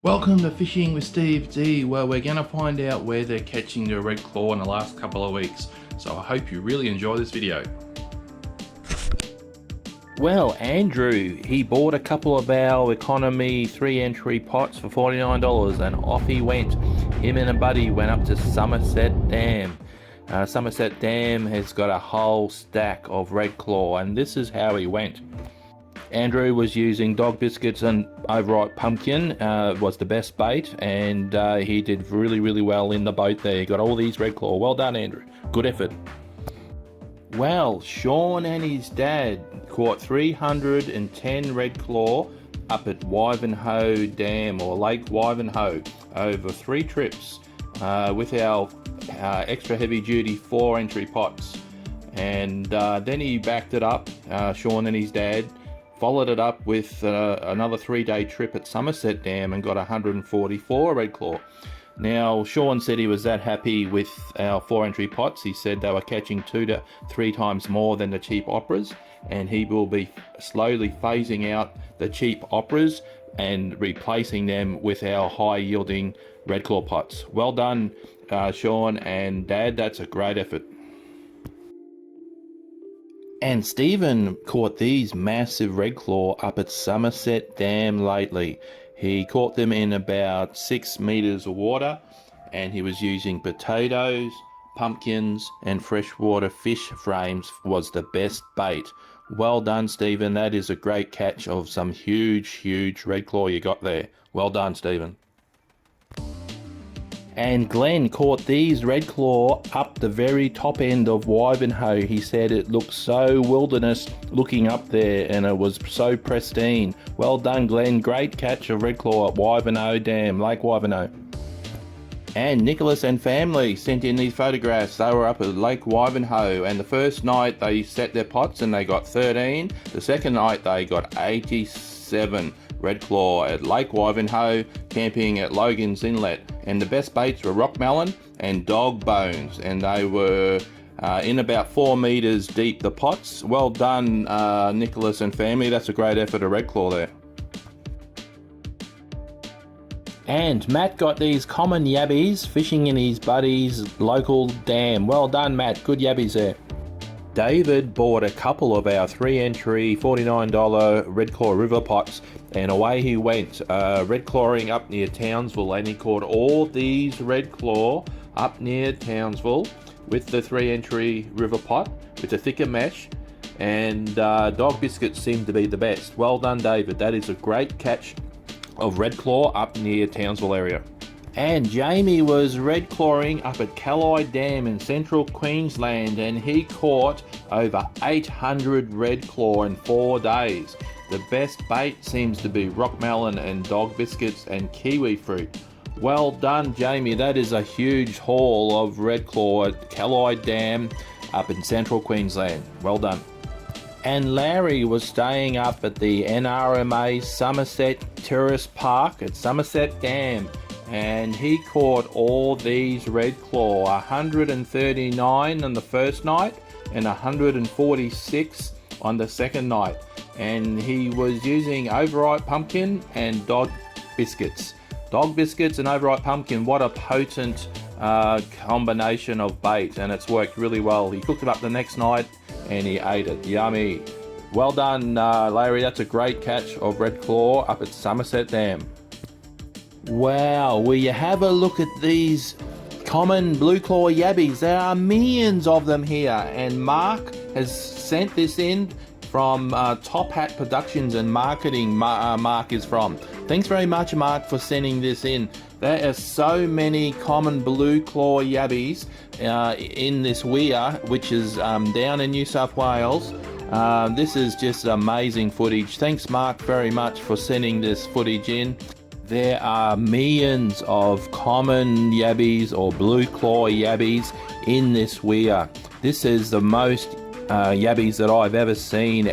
Welcome to Fishing with Steve D, where we're going to find out where they're catching the red claw in the last couple of weeks. So I hope you really enjoy this video. Well, Andrew, he bought a couple of our economy 3-entry pots for $49 and off he went. Him and a buddy went up to Somerset Dam. Somerset Dam has got a whole stack of red claw, and this is how he went. Andrew was using dog biscuits and overripe pumpkin, was the best bait, and he did really well in the boat there. He got all these red claw. Well done, Andrew. Good effort. Well, Sean and his dad caught 310 red claw up at Wivenhoe Dam, or Lake Wivenhoe, over 3 trips with our extra heavy duty 4-entry pots. And then he backed it up, Sean and his dad, followed it up with another 3-day trip at Somerset Dam and got 144 red claw. Now, Sean said he was that happy with our 4-entry pots. He said they were catching 2 to 3 times more than the cheap operas, and he will be slowly phasing out the cheap operas and replacing them with our high-yielding red claw pots. Well done, Sean and Dad. That's a great effort. And Stephen caught these massive red claw up at Somerset Dam lately. He caught them in about 6 meters of water, and he was using potatoes, pumpkins, and freshwater fish frames was the best bait. Well done, Stephen. That is a great catch of some huge red claw you got there. Well done, Stephen. And Glenn caught these red claw up the very top end of Wivenhoe. He said it looked so wilderness looking up there, and it was so pristine. Well done, Glenn. Great catch of red claw at Wivenhoe Dam, Lake Wivenhoe. And Nicholas and family sent in these photographs. They were up at Lake Wivenhoe, and the first night they set their pots and they got 13. The second night they got 87 red claw at Lake Wivenhoe, camping at Logan's Inlet. And the best baits were rock melon and dog bones, and they were in about 4 meters deep, the pots. Well done, Nicholas and family. That's a great effort of red claw there. And Matt got these common yabbies fishing in his buddy's local dam. Well done, Matt. Good yabbies there. David bought a couple of our 3-entry $49 red claw river pots, and away he went, red clawing up near Townsville, and he caught all these red claw up near Townsville with the 3-entry river pot with a thicker mesh, and dog biscuits seemed to be the best. Well done, David. That is a great catch of red claw up near Townsville area. And Jamie was red clawing up at Calais Dam in central Queensland, and he caught over 800 red claw in 4 days. The best bait seems to be rock melon and dog biscuits and kiwi fruit. Well done, Jamie. That is a huge haul of red claw at Calais Dam up in central Queensland. Well done. And Larry was staying up at the NRMA Somerset Terrace Park at Somerset Dam, and he caught all these red claw, 139 on the first night and 146 on the second night. And he was using overripe pumpkin and dog biscuits. Dog biscuits and overripe pumpkin, what a potent combination of bait, and it's worked really well. He cooked it up the next night and he ate it. Yummy. Well done, Larry. That's a great catch of red claw up at Somerset Dam. Wow, will you have a look at these common blue claw yabbies? There are millions of them here, and Mark has sent this in from Top Hat Productions and Marketing. Mark is from. Thanks very much, Mark, for sending this in. There are so many common blue claw yabbies in this weir, which is down in New South Wales. This is just amazing footage. Thanks, Mark, very much for sending this footage in. There are millions of common yabbies or blue claw yabbies in this weir. This is the most yabbies that I've ever seen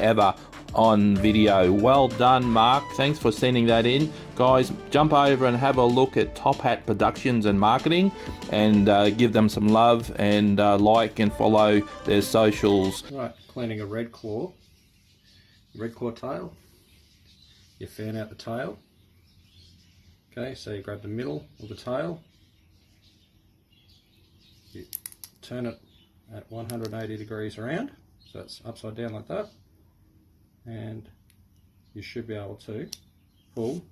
on video. Well done, Mark. Thanks for sending that in. Guys, jump over and have a look at Top Hat Productions and Marketing, and give them some love, and like and follow their socials. Right, cleaning a red claw tail. You fan out the tail, Okay, so you grab the middle of the tail, you turn it at 180 degrees around, so it's upside down like that, and you should be able to pull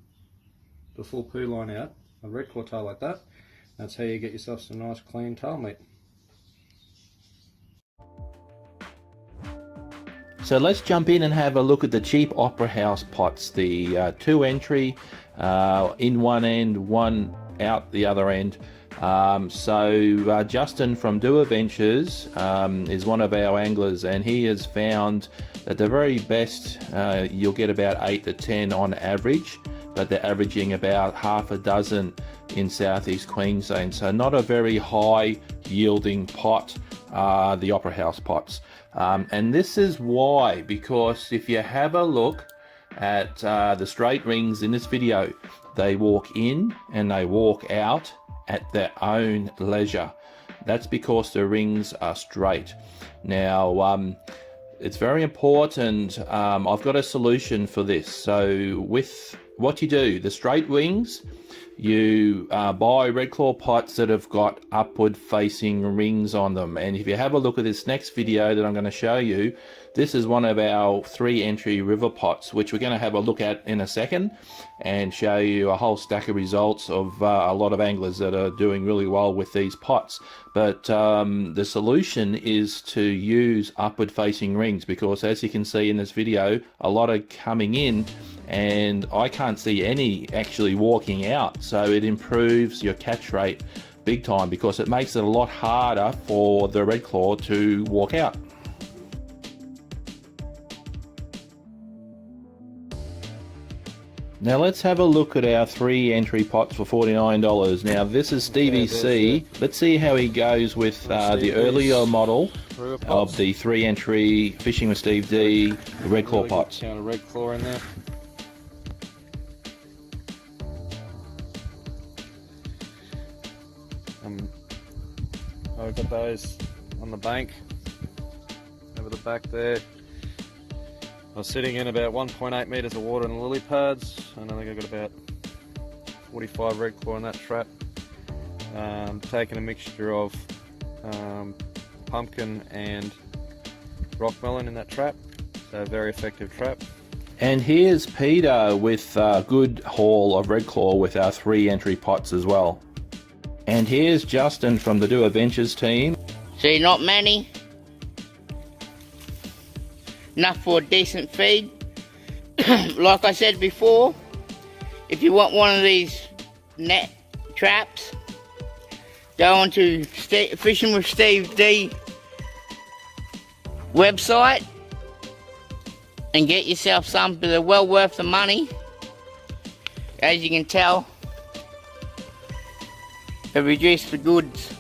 the full poo line out, a red claw tail like that. That's how you get yourself some nice clean tail meat. So let's jump in and have a look at the cheap Opera House pots, the 2 entry, in one end, one out the other end. Justin from Do Adventures is one of our anglers, and he has found that the very best, you'll get about 8 to 10 on average, but they're averaging about half a dozen in southeast Queensland, so not a very high yielding pot, the Opera House pots. And this is why, because if you have a look at the straight rings in this video, they walk in and they walk out at their own leisure. That's because the rings are straight. Now, it's very important. I've got a solution for this. So with what you do, the straight rings, you buy red claw pots that have got upward facing rings on them. And if you have a look at this next video that I'm going to show you, this is one of our 3 entry river pots, which we're going to have a look at in a second and show you a whole stack of results of a lot of anglers that are doing really well with these pots. But the solution is to use upward facing rings, because as you can see in this video, a lot are coming in and I can't see any actually walking out. So it improves your catch rate big time, because it makes it a lot harder for the red claw to walk out. Now let's have a look at our 3 entry pots for $49. Now this is Stevie C. Let's see how he goes with the earlier model of the 3 entry Fishing with Steve D red claw pots. Count a red claw in there. I've got those on the bank over the back there. I was sitting in about 1.8 metres of water in the lily pads, and I think I got about 45 red claw in that trap. Taking a mixture of pumpkin and rock melon in that trap, so a very effective trap. And here's Peter with a good haul of red claw with our 3 entry pots as well. And here's Justin from the Do Adventures team. See, not many. Enough for a decent feed. Like I said before, if you want one of these net traps, go on to Fishing with Steve D website and get yourself some, but they're well worth the money. As you can tell, they've reduced the goods.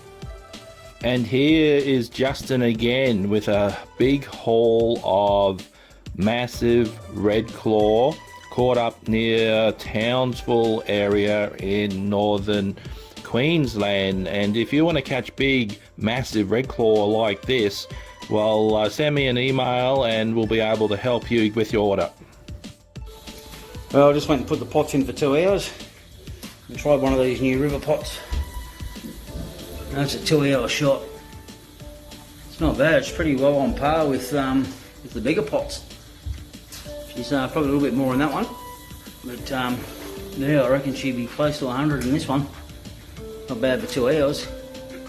And here is Justin again with a big haul of massive red claw caught up near Townsville area in northern Queensland. And if you want to catch big massive red claw like this, well, send me an email and we'll be able to help you with your order. Well, I just went and put the pots in for 2 hours and tried one of these new river pots. That's a 2-hour shot. It's not bad. It's pretty well on par with the bigger pots. She's probably a little bit more in that one, but yeah, I reckon she'd be close to 100 in this one. Not bad for 2 hours.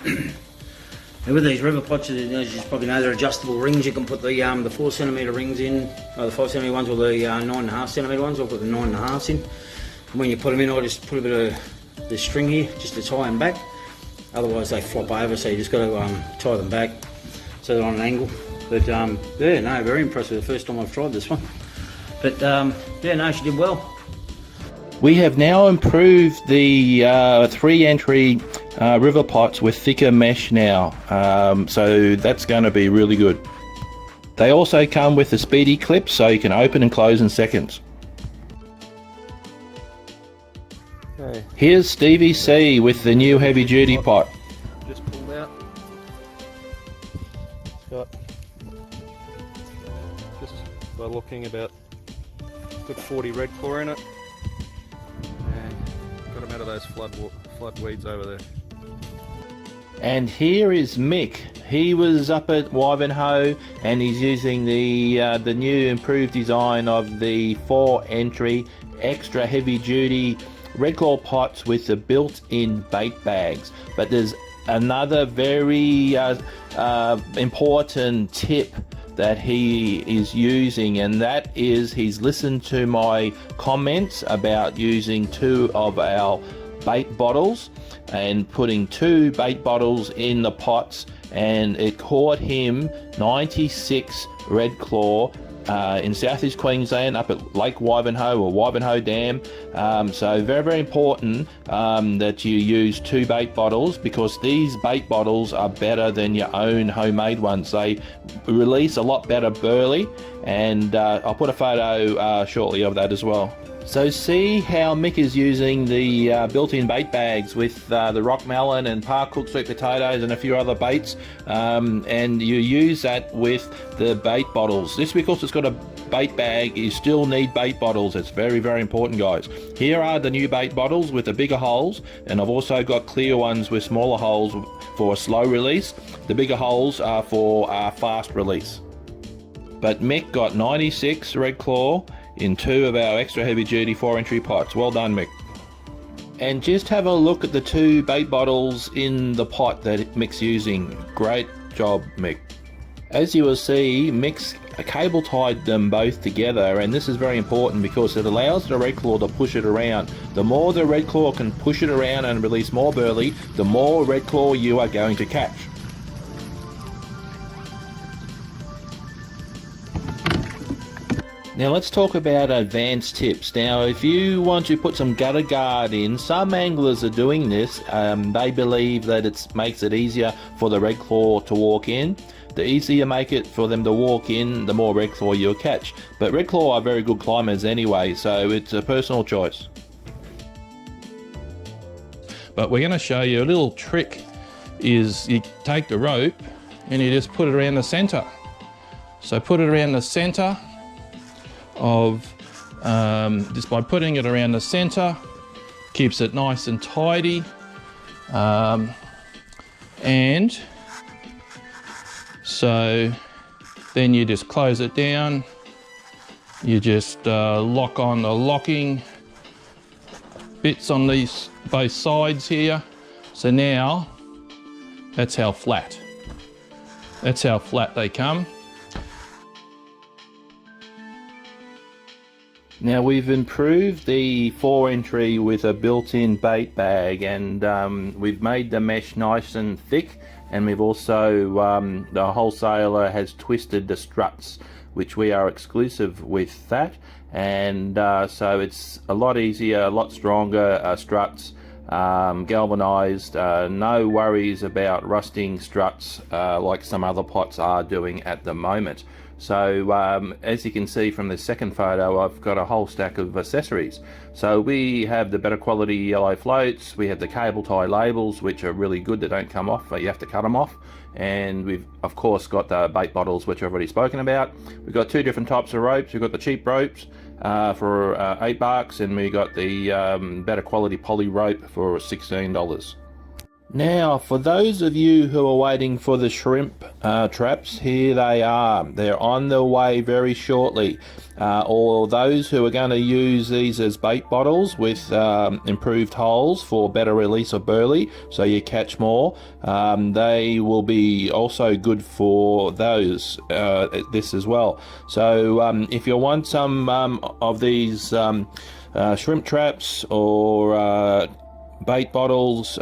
And with these river pots, as you probably know, they're adjustable rings. You can put the 4 centimetre rings in, or the 5 centimetre ones, or the 9.5 centimetre ones. I'll put the 9.5s in. And when you put them in, I just put a bit of the string here just to tie them back. Otherwise they flop over, so you just got to tie them back so they're on an angle. But yeah, no, very impressive. The first time I've tried this one. But yeah, no, she did well. We have now improved the 3 entry river pots with thicker mesh now, so that's going to be really good. They also come with a speedy clip, so you can open and close in seconds. Okay. Here's Stevie C with the new heavy duty pot. Just pulled out. It's got, just by looking, about good 40 red claw in it, and got them out of those flood weeds over there. And here is Mick. He was up at Wivenhoe and he's using the new improved design of the 4-entry extra heavy duty redclaw pots with the built-in bait bags. But there's another very important tip that he is using, and that is he's listened to my comments about using 2 of our bait bottles and putting 2 bait bottles in the pots, and it caught him 96 redclaw in southeast Queensland up at Lake Wivenhoe or Wivenhoe Dam. So very, very important that you use 2 bait bottles, because these bait bottles are better than your own homemade ones. They release a lot better burley, and I'll put a photo shortly of that as well. So see how Mick is using the built-in bait bags with the rock melon and park cooked sweet potatoes and a few other baits, and you use that with the bait bottles. Just because it's got a bait bag, you still need bait bottles. It's very, very important, guys. Here are the new bait bottles with the bigger holes, and I've also got clear ones with smaller holes for a slow release. The bigger holes are for fast release. But Mick got 96 redclaw in 2 of our extra heavy duty 4-entry pots. Well done, Mick. And just have a look at the 2 bait bottles in the pot that Mick's using. Great job, Mick. As you will see, Mick's cable tied them both together, and this is very important because it allows the redclaw to push it around. The more the redclaw can push it around and release more burley, the more redclaw you are going to catch. Now let's talk about advanced tips. Now if you want to put some gutter guard in, some anglers are doing this. They believe that it makes it easier for the redclaw to walk in. The easier you make it for them to walk in, the more redclaw you'll catch. But redclaw are very good climbers anyway, so it's a personal choice. But we're going to show you a little trick. Is you take the rope and you just put it around the center. So put it around the center of just by putting it around the center, keeps it nice and tidy, and so then you just close it down, you just lock on the locking bits on these both sides here. So now that's how flat they come. Now we've improved the 4-entry with a built-in bait bag, and we've made the mesh nice and thick, and we've also, the wholesaler has twisted the struts, which we are exclusive with that, and so it's a lot easier, a lot stronger struts, galvanized, no worries about rusting struts like some other pots are doing at the moment. So as you can see from the second photo, I've got a whole stack of accessories. So we have the better quality yellow floats, we have the cable tie labels, which are really good, they don't come off, you have to cut them off. And we've of course got the bait bottles, which I've already spoken about. We've got 2 different types of ropes. We've got the cheap ropes for $8, and we got the better quality poly rope for $16. Now, for those of you who are waiting for the shrimp traps, here they are. They're on the way very shortly. Or those who are going to use these as bait bottles with improved holes for better release of burley, so you catch more, they will be also good for those, this as well. So if you want some of these shrimp traps or bait bottles,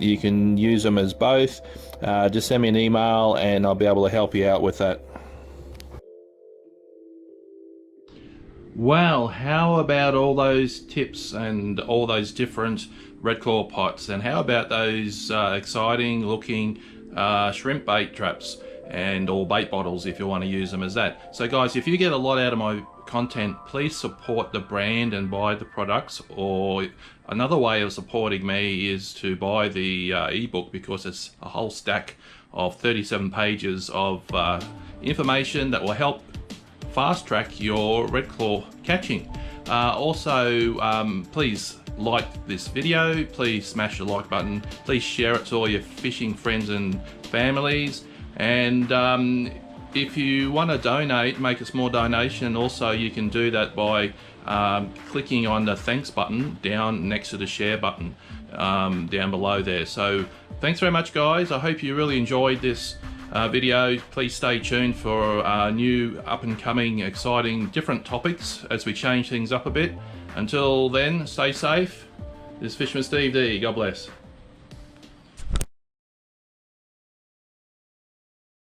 you can use them as both. Just send me an email and I'll be able to help you out with that. Well, how about all those tips and all those different redclaw pots, and how about those exciting looking shrimp bait traps and or bait bottles if you want to use them as that. So guys, if you get a lot out of my content, please support the brand and buy the products, or another way of supporting me is to buy the ebook, because it's a whole stack of 37 pages of information that will help fast track your redclaw catching. Also, please liked this video, please smash the like button. Please share it to all your fishing friends and families. And if you want to donate, make a small donation, also you can do that by clicking on the thanks button down next to the share button down below there. So thanks very much, guys. I hope you really enjoyed this video. Please stay tuned for new up and coming exciting different topics as we change things up a bit. Until then, stay safe. This is Fisherman Steve D. God bless.